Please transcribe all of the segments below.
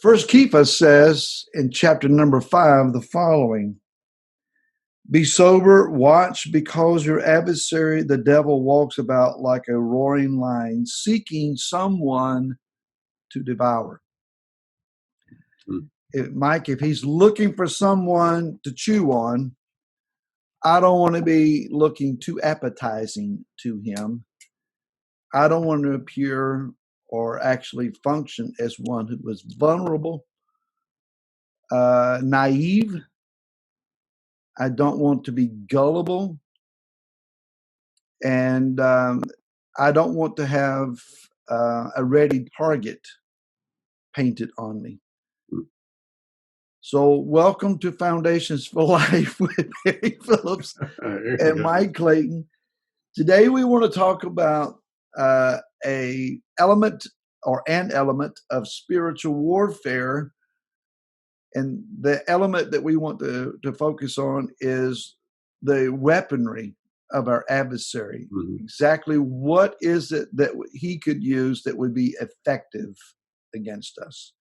First Kepha says in chapter number 5 the following: Be sober, watch, because your adversary, the devil, walks about like a roaring lion, seeking someone to devour. Mike, if he's looking for someone to chew on, I don't want to be looking too appetizing to him. I don't want to appear or actually function as one who was vulnerable, naive. I don't want to be gullible. And I don't want to have a ready target painted on me. So welcome to Foundations for Life with Barry Phillips and Mike Clayton. Today we want to talk about an element of spiritual warfare. And the element that we want to focus on is the weaponry of our adversary. Mm-hmm. Exactly what is it that he could use that would be effective against us?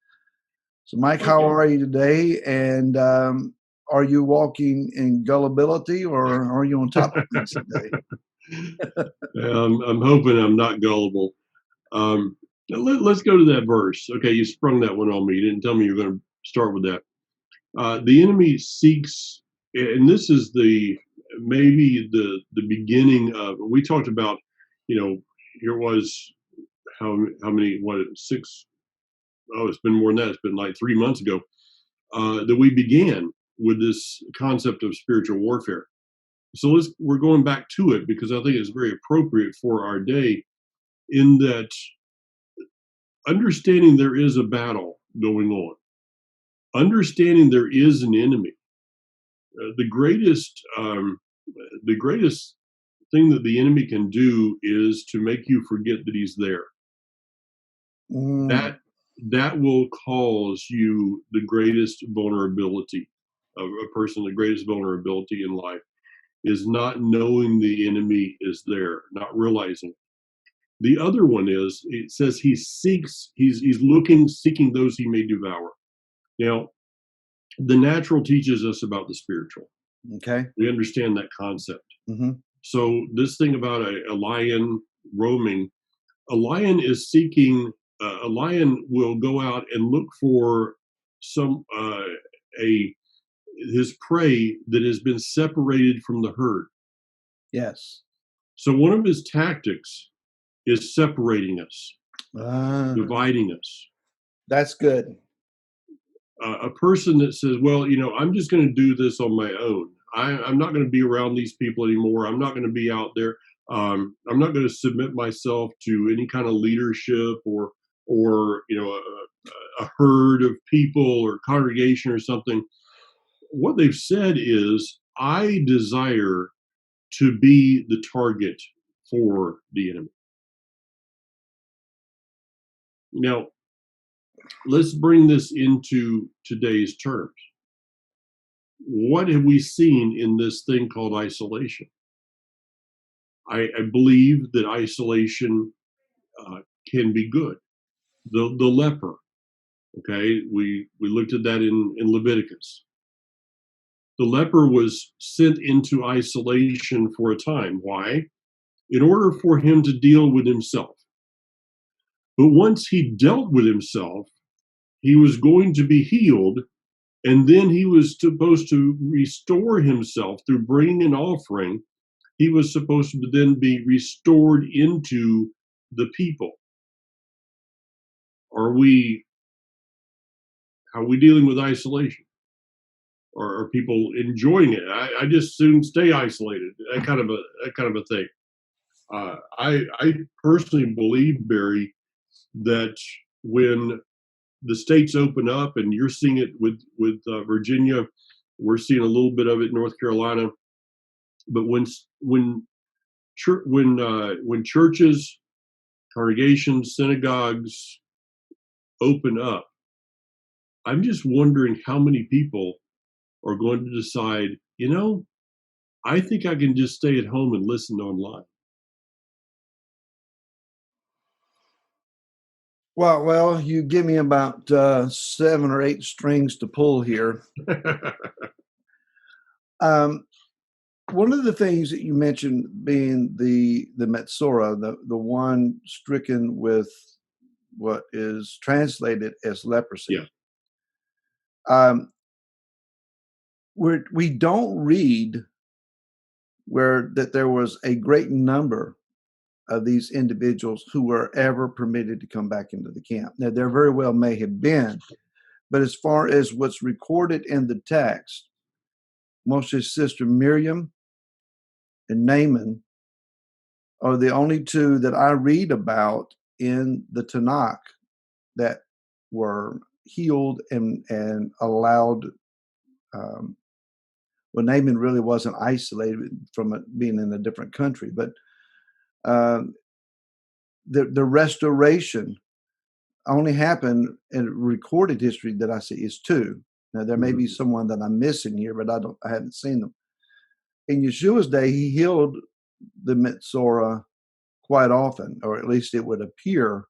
So, Mike, how are you today? And are you walking in gullibility, or are you on top of things today? I'm hoping I'm not gullible. Let's go to that verse. Okay, you sprung that one on me. You didn't tell me you were going to start with that. The enemy seeks, and this is maybe the beginning of. We talked about, here was how many, six? Oh, it's been more than that. It's been like 3 months ago that we began with this concept of spiritual warfare. So we're going back to it because I think it's very appropriate for our day, in that understanding there is a battle going on, understanding there is an enemy. The greatest thing that the enemy can do is to make you forget that he's there. That will cause you the greatest vulnerability of a person. The greatest vulnerability in life is not knowing the enemy is there, not realizing it. The other one is, it says he's seeking those he may devour. Now, the natural teaches us about the spiritual. Okay. We understand that concept. Mm-hmm. So this thing about a lion roaming, a lion is seeking, a lion will go out and look for his prey that has been separated from the herd. Yes. So one of his tactics is separating us, dividing us. That's good. A person that says, well, I'm just going to do this on my own. I'm not going to be around these people anymore. I'm not going to be out there. I'm not going to submit myself to any kind of leadership or a herd of people or congregation or something. What they've said is, I desire to be the target for the enemy. Now, let's bring this into today's terms. What have we seen in this thing called isolation? I believe that isolation can be good. The leper, okay, we looked at that in Leviticus. The leper was sent into isolation for a time. Why? In order for him to deal with himself. But once he dealt with himself, he was going to be healed, and then he was supposed to restore himself through bringing an offering. He was supposed to then be restored into the people. How are we dealing with isolation? Or are people enjoying it? I just soon stay isolated. That kind of a thing. I personally believe, Barry, that when the states open up, and you're seeing it with Virginia, we're seeing a little bit of it in North Carolina. But when churches, congregations, synagogues open up, I'm just wondering how many people are going to decide, I think I can just stay at home and listen online. Well, you give me about 7 or 8 strings to pull here. Um, One of the things that you mentioned being the Metzora, the one stricken with what is translated as leprosy. Yeah. We don't read where that there was a great number of these individuals who were ever permitted to come back into the camp. Now, there very well may have been, but as far as what's recorded in the text, Moshe's sister Miriam and Naaman are the only two that I read about in the Tanakh that were healed and allowed. Um, well, Naaman really wasn't isolated from it being in a different country, but um, the restoration only happened in recorded history that I see is two. Now there may be someone that I'm missing here, but I haven't seen them. In Yeshua's day, he healed the Metzora quite often, or at least it would appear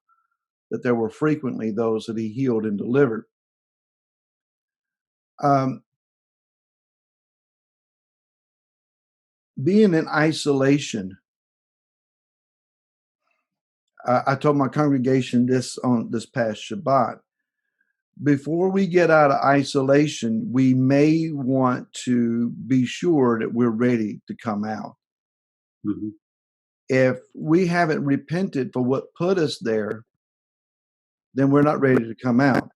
that there were frequently those that he healed and delivered. Um, Being in isolation, I told my congregation this on this past Shabbat. Before we get out of isolation, we may want to be sure that we're ready to come out. Mm-hmm. If we haven't repented for what put us there, then we're not ready to come out.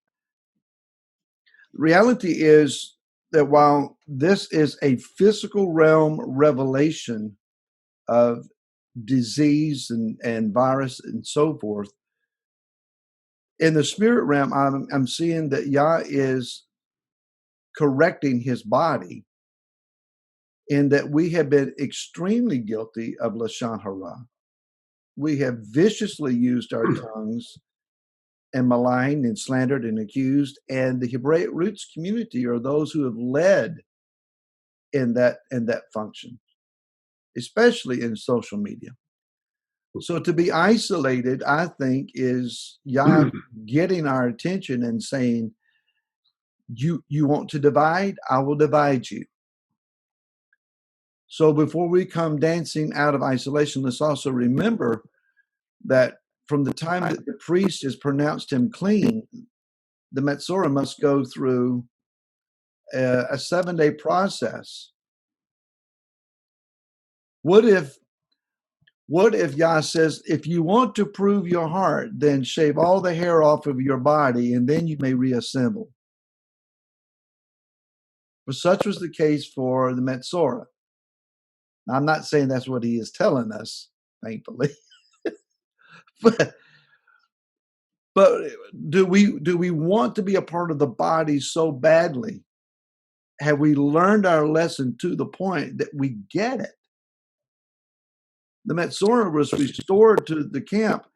The reality is that while this is a physical realm revelation of disease and virus and so forth, in the spirit realm, I'm seeing that Yah is correcting his body in that we have been extremely guilty of Lashon Hara. We have viciously used our tongues and maligned and slandered and accused. And the Hebraic roots community are those who have led in that function, especially in social media. So to be isolated, I think, is Yah getting our attention and saying, you want to divide, I will divide you. So before we come dancing out of isolation, let's also remember that from the time that the priest has pronounced him clean, the Metzora must go through a 7-day process. What if Yah says, if you want to prove your heart, then shave all the hair off of your body and then you may reassemble? But such was the case for the Metzora. Now, I'm not saying that's what he is telling us, thankfully. But do we want to be a part of the body so badly? Have we learned our lesson to the point that we get it? The Metzora was restored to the camp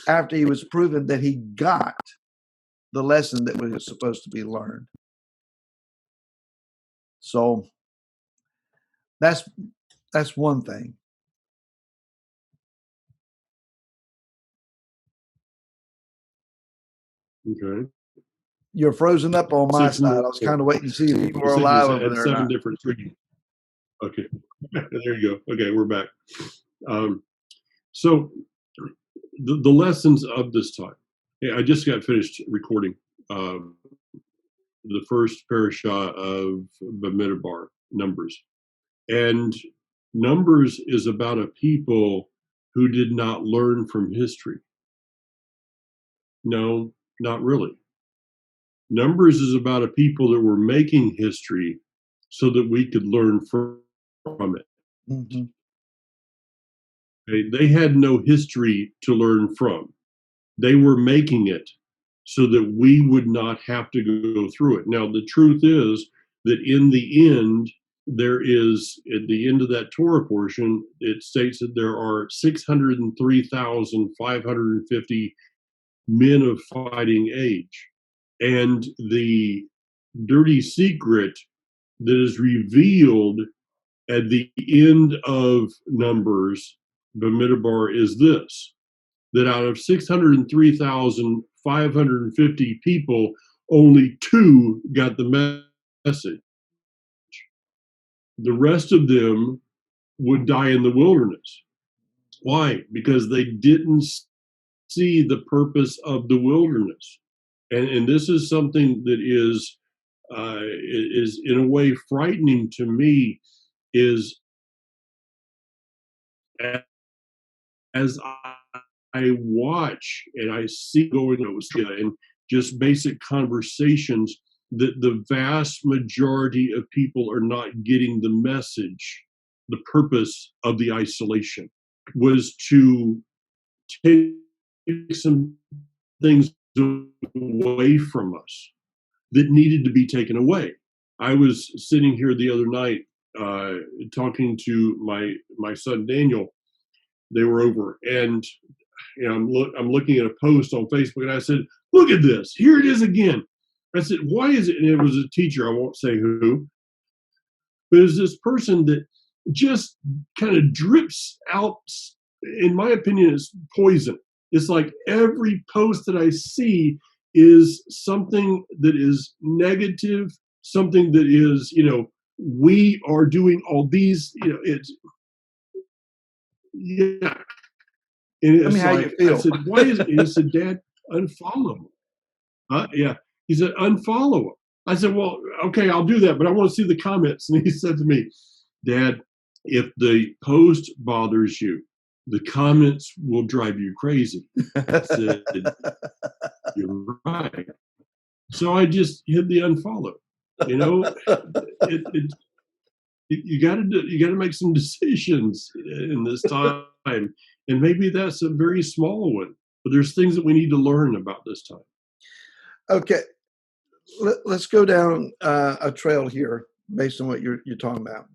after he was proven that he got the lesson that was supposed to be learned. So that's one thing. Okay. You're frozen up on my side. I was kind of waiting to see if you were alive over there. 7 different readings. Okay. There you go. Okay, we're back. So the lessons of this time. Hey, I just got finished recording the first parashah of Bamidbar, Numbers. And Numbers is about a people who did not learn from history. No, not really. Numbers is about a people that were making history so that we could learn from it. Mm-hmm. They had no history to learn from. They were making it so that we would not have to go through it. Now, the truth is that in the end, there is, at the end of that Torah portion, it states that there are 603,550 men of fighting age. And the dirty secret that is revealed at the end of Numbers, Bamidbar, is this: that out of 603,550 people, only 2 got the message. The rest of them would die in the wilderness. Why? Because they didn't see the purpose of the wilderness. And this is something that is in a way frightening to me, is as I watch and I see going on and just basic conversations, that the vast majority of people are not getting the message. The purpose of the isolation was to take some things away from us that needed to be taken away. I was sitting here the other night talking to my son Daniel. They were over, and I'm looking at a post on Facebook, and I said, "Look at this! Here it is again." I said, "Why is it?" And it was a teacher. I won't say who, but it's this person that just kind of drips out. In my opinion, it's poison. It's like every post that I see is something that is negative, something that is, we are doing all these, it's, yeah. And Tell me it's how you like, I feel. said, why is it? He said, "Dad, unfollow him." Yeah. He said, "Unfollow him." I said, "Well, okay, I'll do that, but I want to see the comments." And he said to me, "Dad, if the post bothers you, the comments will drive you crazy." I said, "You're right." So I just hit the unfollow. You got to make some decisions in this time, and maybe that's a very small one. But there's things that we need to learn about this time. Okay, let's go down a trail here based on what you're talking about.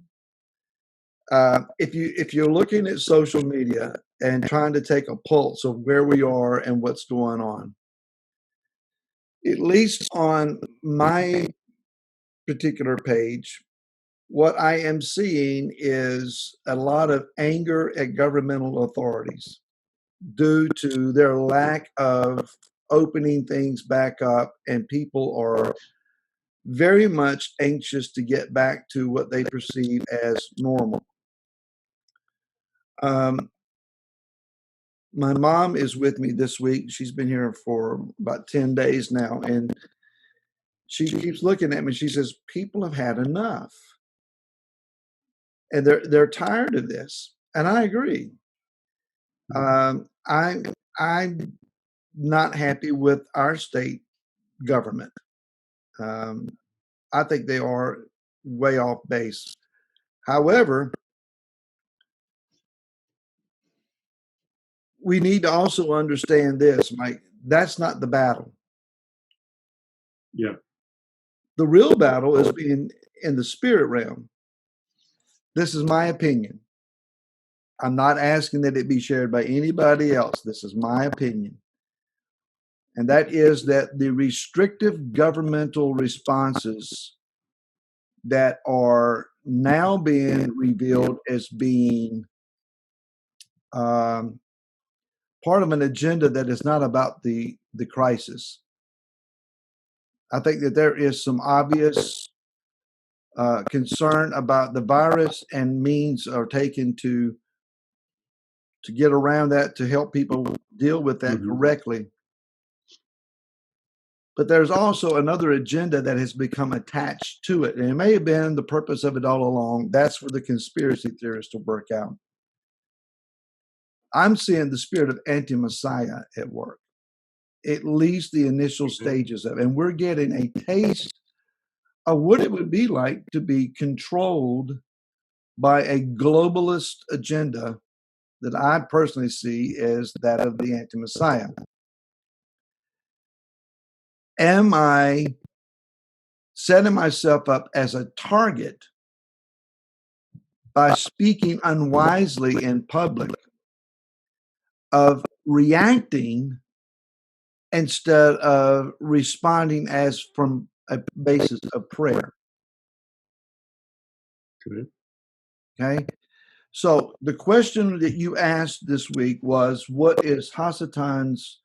If you're looking at social media and trying to take a pulse of where we are and what's going on, at least on my particular page, what I am seeing is a lot of anger at governmental authorities due to their lack of opening things back up, and people are very much anxious to get back to what they perceive as normal. My mom is with me this week. She's been here for about 10 days now, and she keeps looking at me. She says, "People have had enough, and they're tired of this." And I agree. I'm not happy with our state government. Um, I think they are way off base. However, we need to also understand this, Mike. That's not the battle. Yeah. The real battle is being in the spirit realm. This is my opinion. I'm not asking that it be shared by anybody else. This is my opinion. And that is that the restrictive governmental responses that are now being revealed as being part of an agenda that is not about the crisis. I think that there is some obvious concern about the virus, and means are taken to get around that, to help people deal with that correctly. But there's also another agenda that has become attached to it, and it may have been the purpose of it all along. That's for the conspiracy theorists to work out. I'm seeing the spirit of anti-Messiah at work, at least the initial stages of it. And we're getting a taste of what it would be like to be controlled by a globalist agenda that I personally see as that of the anti-Messiah. Am I setting myself up as a target by speaking unwisely in public, of reacting instead of responding as from a basis of prayer? Good. Okay. So the question that you asked this week was, what is Hasatan's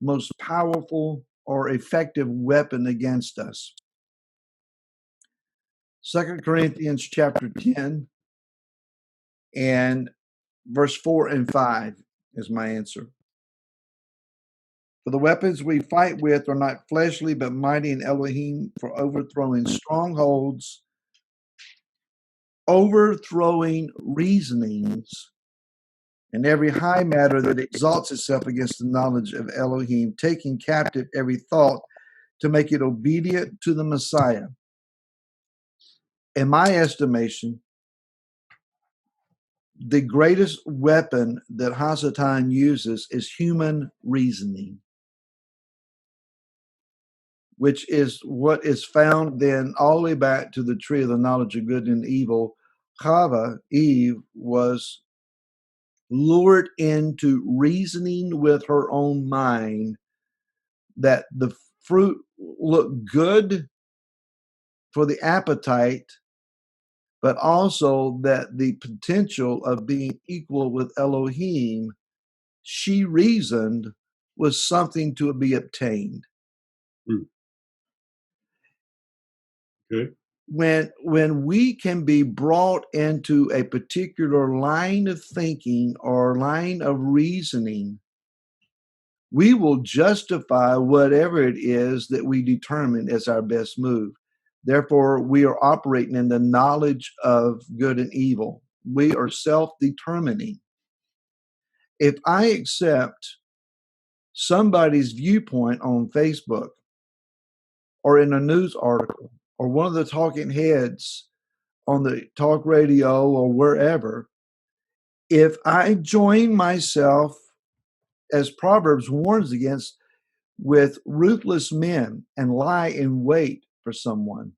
most powerful or effective weapon against us? 2 Corinthians chapter 10 and verse 4 and 5 is my answer. For the weapons we fight with are not fleshly, but mighty in Elohim for overthrowing strongholds, overthrowing reasonings, and every high matter that exalts itself against the knowledge of Elohim, taking captive every thought to make it obedient to the Messiah. In my estimation, the greatest weapon that Hasatan uses is human reasoning, which is what is found then all the way back to the tree of the knowledge of good and evil. Chava, Eve, was lured into reasoning with her own mind that the fruit looked good for the appetite, but also that the potential of being equal with Elohim, she reasoned, was something to be obtained. Hmm. Okay. When we can be brought into a particular line of thinking or line of reasoning, we will justify whatever it is that we determine as our best move. Therefore, we are operating in the knowledge of good and evil. We are self-determining. If I accept somebody's viewpoint on Facebook or in a news article or one of the talking heads on the talk radio or wherever, if I join myself, as Proverbs warns against, with ruthless men and lie in wait for someone,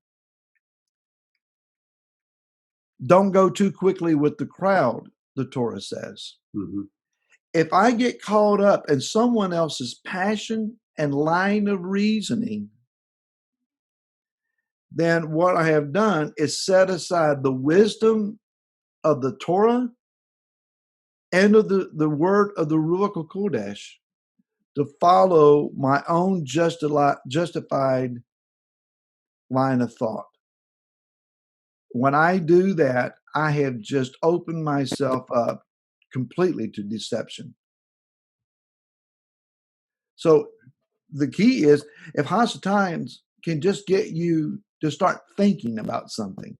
don't go too quickly with the crowd, the Torah says. Mm-hmm. If I get caught up in someone else's passion and line of reasoning, then what I have done is set aside the wisdom of the Torah and of the word of the Ruach HaKodesh to follow my own justified line of thought. When I do that, I have just opened myself up completely to deception. So the key is, if Hasatan can just get you to start thinking about something,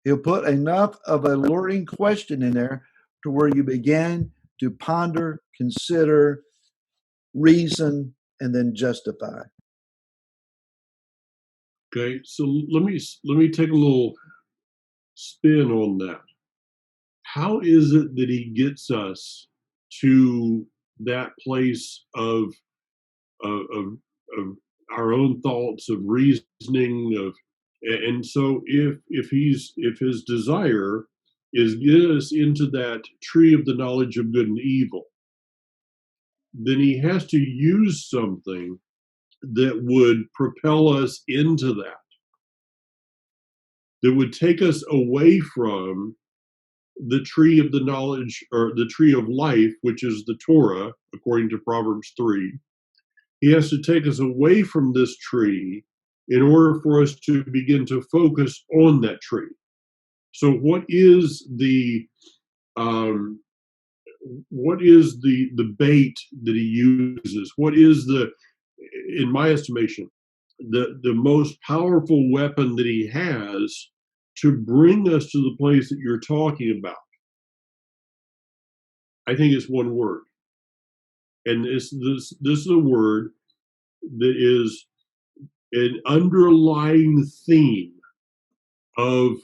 he'll put enough of a luring question in there to where you begin to ponder, consider, reason, and then justify. Okay, so let me take a little spin on that. How is it that he gets us to that place of our own thoughts, of reasoning, and so if his desire is get us into that tree of the knowledge of good and evil, then he has to use something that would propel us into that would take us away from the tree of the knowledge or the tree of life, which is the Torah, according to Proverbs 3. He has to take us away from this tree in order for us to begin to focus on that tree. So, what is the bait that he uses? What is in my estimation, the most powerful weapon that he has to bring us to the place that you're talking about? I think it's one word, and this is a word that is an underlying theme of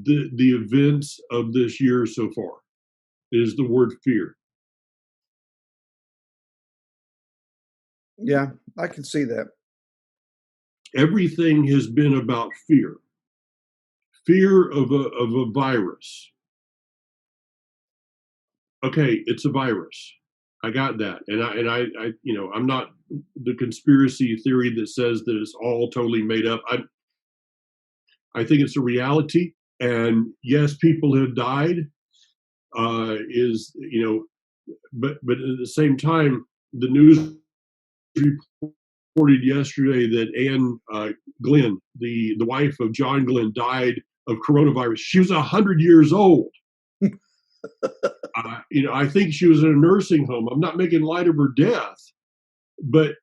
the events of this year so far. It is the word fear. Yeah, I can see that. Everything has been about fear. Fear of a virus. Okay, it's a virus. I got that, and I I'm not the conspiracy theory that says that it's all totally made up. I think it's a reality, And yes, people have died. But at the same time, the news reported yesterday that Anne Glenn, the wife of John Glenn, died of coronavirus. She was 100 years old. I think she was in a nursing home. I'm not making light of her death, but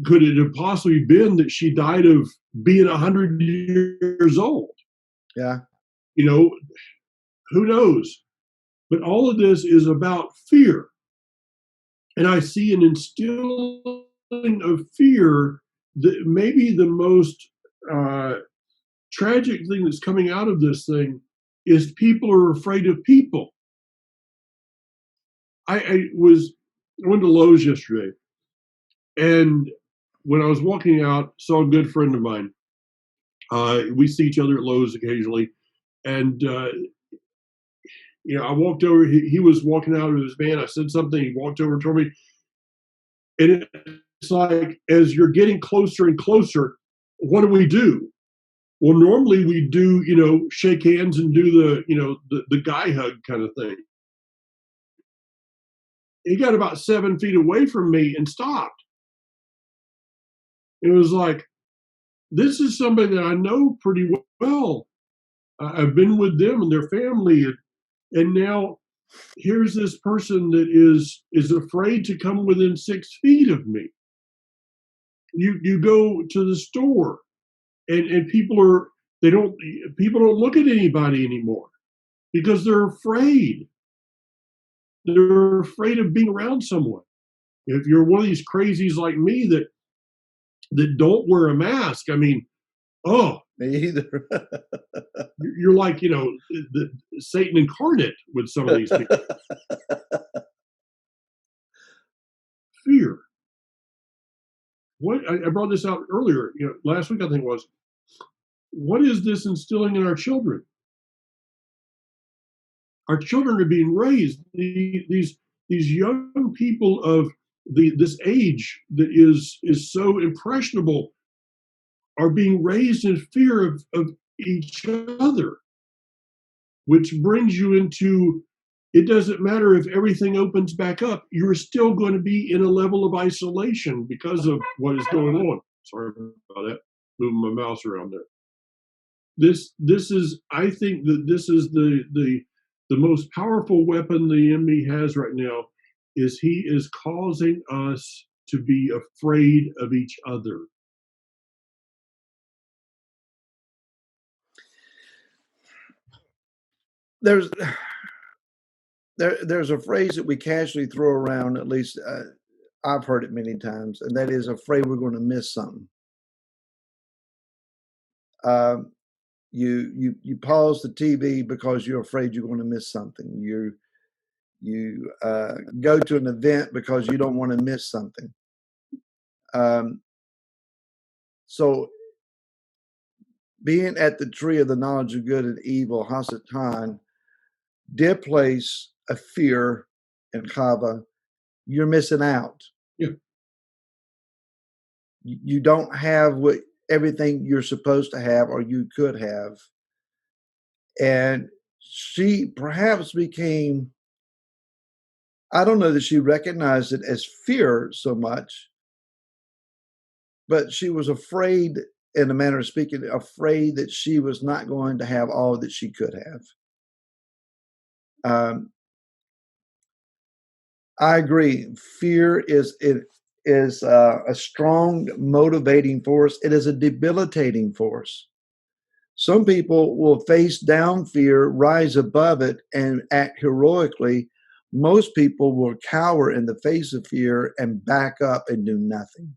could it have possibly been that she died of being 100 years old? Yeah. Who knows? But all of this is about fear. And I see an instilling of fear that maybe the most tragic thing that's coming out of this thing is people are afraid of people. I went to Lowe's yesterday, and when I was walking out, saw a good friend of mine. We see each other at Lowe's occasionally, and I walked over. He was walking out of his van. I said something. He walked over toward me, and it's like as you're getting closer and closer, what do? Well, normally we do, shake hands and do the guy hug kind of thing. He got about 7 feet away from me and stopped. It was like, this is somebody that I know pretty well. I've been with them and their family, and now here's this person that is afraid to come within 6 feet of me. You go to the store, and people don't look at anybody anymore because they're afraid. They're afraid of being around someone. If you're one of these crazies like me that don't wear a mask, I mean, oh, Me either. you're like the Satan incarnate with some of these people. Fear. What I brought this out earlier, last week I think it was. What is this instilling in our children? Our children are being raised. These young people of this age that is so impressionable are being raised in fear of each other, which brings you into, it doesn't matter if everything opens back up, you're still going to be in a level of isolation because of what is going on. Sorry about that, moving my mouse around there. This is, I think that this is the most powerful weapon the enemy has right now, is he is causing us to be afraid of each other. There's a phrase that we casually throw around, at least I've heard it many times, and that is afraid we're going to miss something. You pause the TV because you're afraid you're going to miss something. You go to an event because you don't want to miss something. So being at the tree of the knowledge of good and evil, hasatan, did place a fear in Chava. You're missing out. Yeah. You don't have everything you're supposed to have or you could have. And she perhaps became, I don't know that she recognized it as fear so much, but she was afraid, in a manner of speaking, afraid that she was not going to have all that she could have. I agree. Fear is a strong motivating force. It is a debilitating force. Some people will face down fear, rise above it, and act heroically. Most people will cower in the face of fear and back up and do nothing.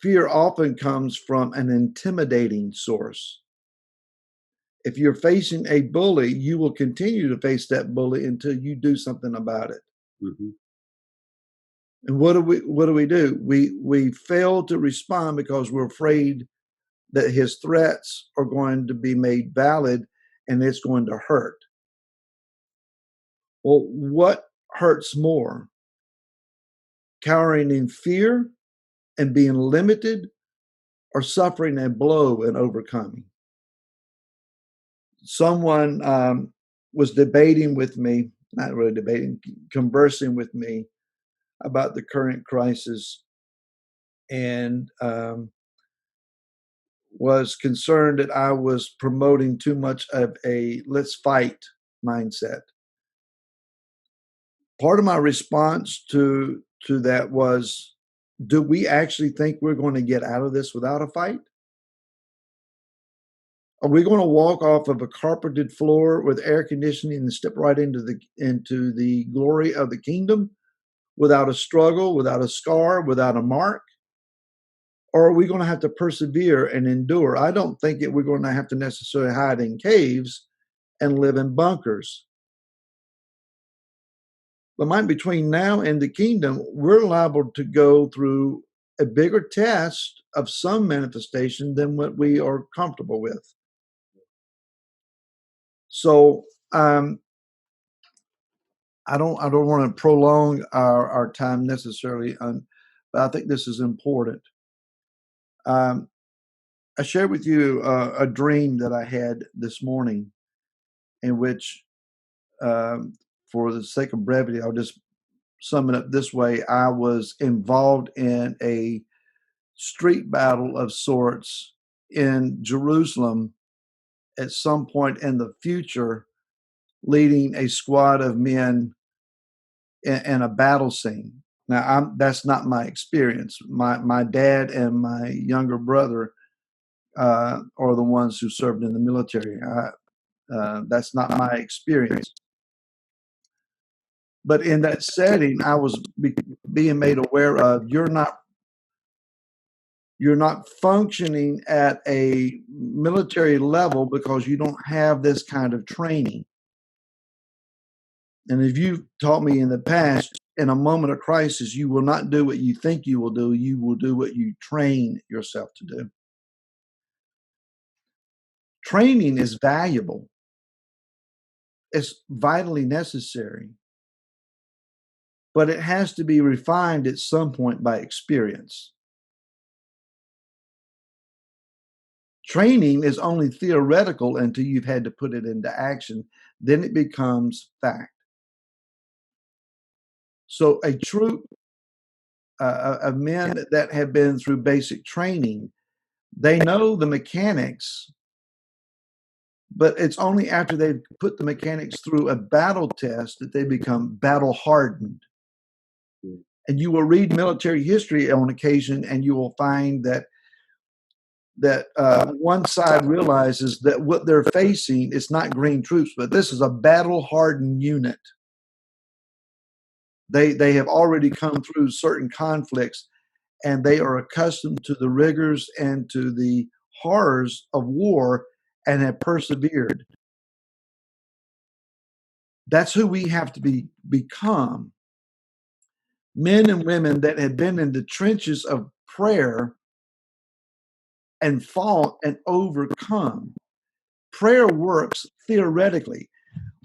Fear often comes from an intimidating source. If you're facing a bully, you will continue to face that bully until you do something about it. Mm-hmm. And what do? We fail to respond because we're afraid that his threats are going to be made valid and it's going to hurt. Well, what hurts more? Cowering in fear and being limited, or suffering a blow and overcoming. Someone was debating with me, not really debating, conversing with me about the current crisis, and was concerned that I was promoting too much of a let's fight mindset. Part of my response to that was, do we actually think we're going to get out of this without a fight? Are we going to walk off of a carpeted floor with air conditioning and step right into the glory of the kingdom without a struggle, without a scar, without a mark? Or are we going to have to persevere and endure? I don't think that we're going to have to necessarily hide in caves and live in bunkers. But between now and the kingdom, we're liable to go through a bigger test of some manifestation than what we are comfortable with. So I don't want to prolong our time necessarily, but I think this is important. I shared with you a dream that I had this morning, in which, for the sake of brevity, I'll just sum it up this way: I was involved in a street battle of sorts in Jerusalem at some point in the future, leading a squad of men in a battle scene. Now, that's not my experience. My dad and my younger brother are the ones who served in the military. That's not my experience. But in that setting, I was being made aware of you're not functioning at a military level because you don't have this kind of training. And if you've taught me in the past, in a moment of crisis, you will not do what you think you will do. You will do what you train yourself to do. Training is valuable. It's vitally necessary, but it has to be refined at some point by experience. Training is only theoretical until you've had to put it into action. Then it becomes fact. So a troop of men that have been through basic training, they know the mechanics, but it's only after they've put the mechanics through a battle test that they become battle hardened. And you will read military history on occasion, and you will find that one side realizes that what they're facing is not green troops, but this is a battle hardened unit. They have already come through certain conflicts, and they are accustomed to the rigors and to the horrors of war and have persevered. That's who we have to become. Men and women that have been in the trenches of prayer and fought and overcome. Prayer works theoretically.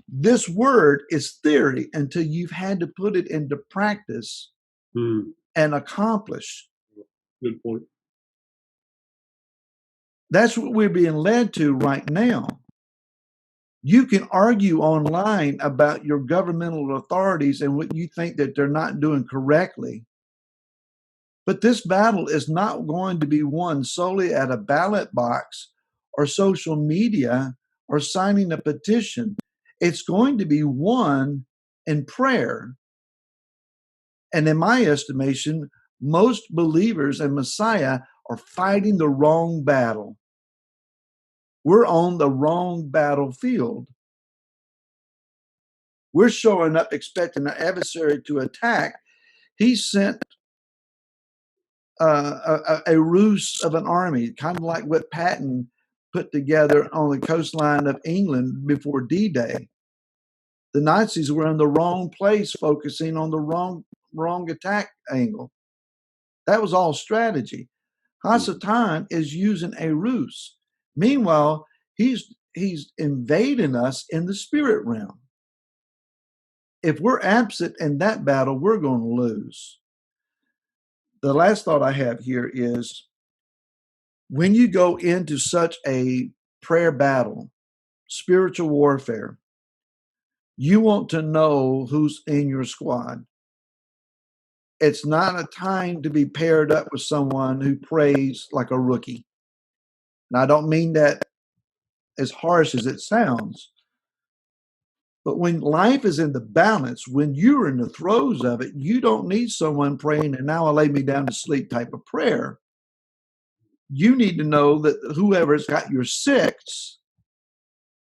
This word is theory until you've had to put it into practice and accomplish. Good point. That's what we're being led to right now. You can argue online about your governmental authorities and what you think that they're not doing correctly. But this battle is not going to be won solely at a ballot box or social media or signing a petition. It's going to be won in prayer. And in my estimation, most believers in Messiah are fighting the wrong battle. We're on the wrong battlefield. We're showing up expecting an adversary to attack. He sent a ruse of an army, kind of like what Patton put together on the coastline of England before D-Day. The Nazis were in the wrong place, focusing on the wrong attack angle. That was all strategy. Hasatan is using a ruse. Meanwhile, he's invading us in the spirit realm. If we're absent in that battle, we're going to lose. The last thought I have here is When you go into such a prayer battle, spiritual warfare, you want to know who's in your squad. It's not a time to be paired up with someone who prays like a rookie. And I don't mean that as harsh as it sounds, but when life is in the balance, when you're in the throes of it, you don't need someone praying, and now I lay me down to sleep type of prayer. You need to know that whoever's got your six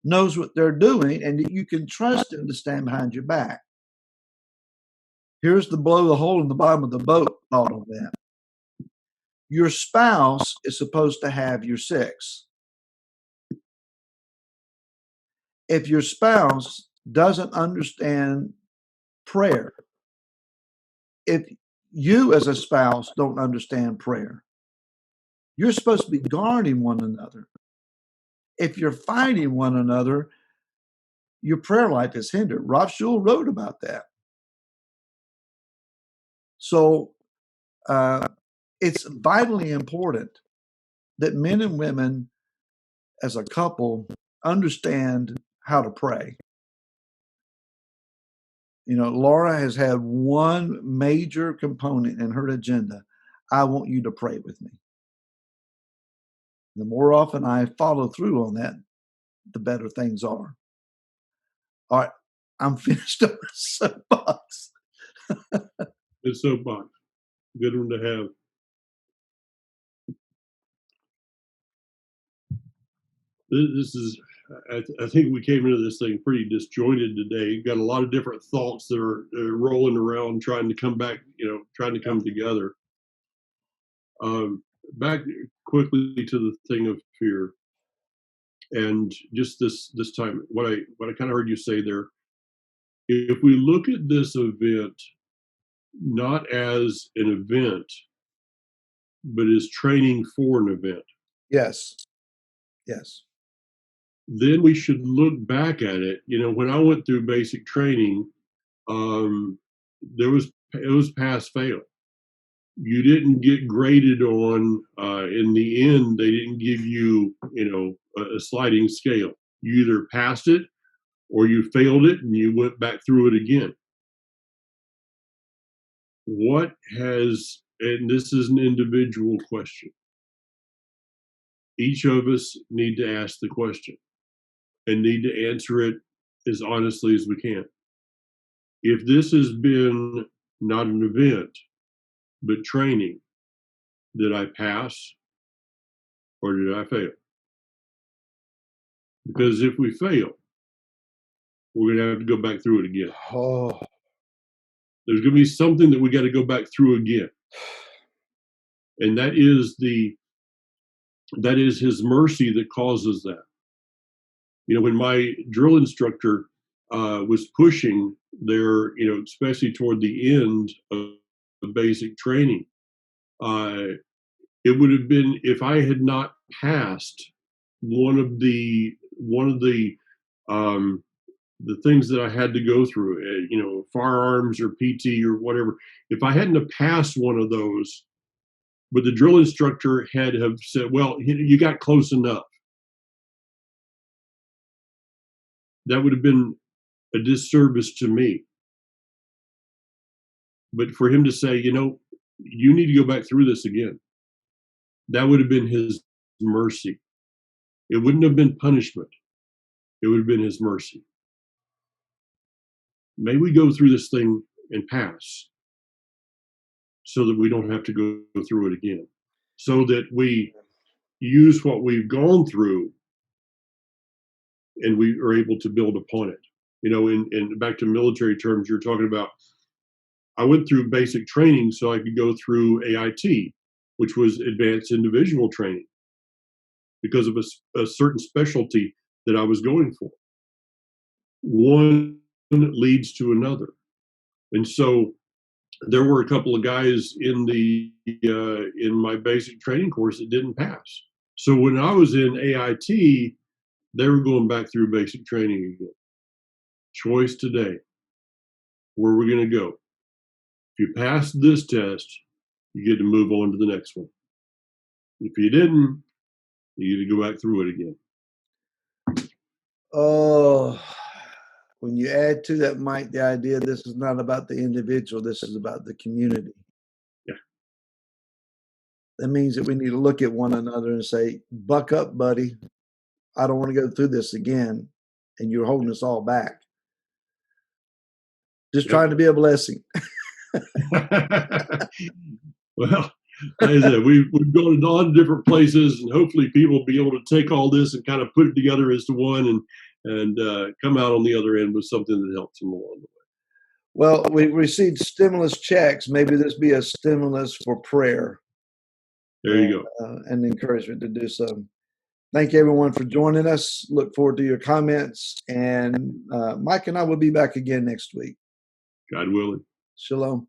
knows what they're doing and that you can trust them to stand behind your back. Here's the blow the hole in the bottom of the boat thought on that. Your spouse is supposed to have your six. If your spouse doesn't understand prayer, if you as a spouse don't understand prayer, you're supposed to be guarding one another. If you're fighting one another, your prayer life is hindered. Rob Schull wrote about that. So it's vitally important that men and women as a couple understand how to pray. You know, Laura has had one major component in her agenda. I want you to pray with me. The more often I follow through on that, the better things are. All right, I'm finished on the soapbox. Good soapbox. Good one to have. This is, I think we came into this thing pretty disjointed today. Got a lot of different thoughts that are rolling around, trying to come back, trying to come together. Back quickly to the thing of fear, and just this time, what I kind of heard you say there. If we look at this event not as an event, but as training for an event, Yes. Yes. then we should look back at it. When I went through basic training, it was pass fail. You didn't get graded on. In the end, they didn't give you, a sliding scale. You either passed it or you failed it, and you went back through it again. And this is an individual question. Each of us need to ask the question and need to answer it as honestly as we can. If this has been not an event, but training, did I pass or did I fail? Because if we fail, we're going to have to go back through it again. Oh, There's going to be something that we got to go back through again. And that is his mercy that causes that. When my drill instructor was pushing there, especially toward the end of the basic training, it would have been, if I had not passed one of the things that I had to go through, firearms or PT or whatever. If I hadn't have passed one of those, but the drill instructor had have said, "Well, you got close enough," that would have been a disservice to me. But for him to say, you need to go back through this again, that would have been his mercy. It wouldn't have been punishment. It would have been his mercy. May we go through this thing and pass so that we don't have to go through it again, so that we use what we've gone through and we are able to build upon it. And back to military terms, you're talking about, I went through basic training so I could go through AIT, which was advanced individual training, because of a certain specialty that I was going for. One leads to another. And so there were a couple of guys in my basic training course that didn't pass. So when I was in AIT, they were going back through basic training again. Choice today. Where we're going to go. If you pass this test, you get to move on to the next one. If you didn't, You need to go back through it again. Oh, when you add to that, Mike, the idea this is not about the individual, this is about the community. Yeah. That means that we need to look at one another and say, buck up, buddy. I don't want to go through this again. And you're holding us all back. Just trying to be a blessing. Well, like I said, we've gone to a lot of different places, and hopefully people will be able to take all this and kind of put it together as to one and come out on the other end with something that helps them along the way. Well, we received stimulus checks. Maybe this be a stimulus for prayer. There you go. And encouragement to do so. Thank you, everyone, for joining us. Look forward to your comments. And Mike and I will be back again next week. God willing. Shalom.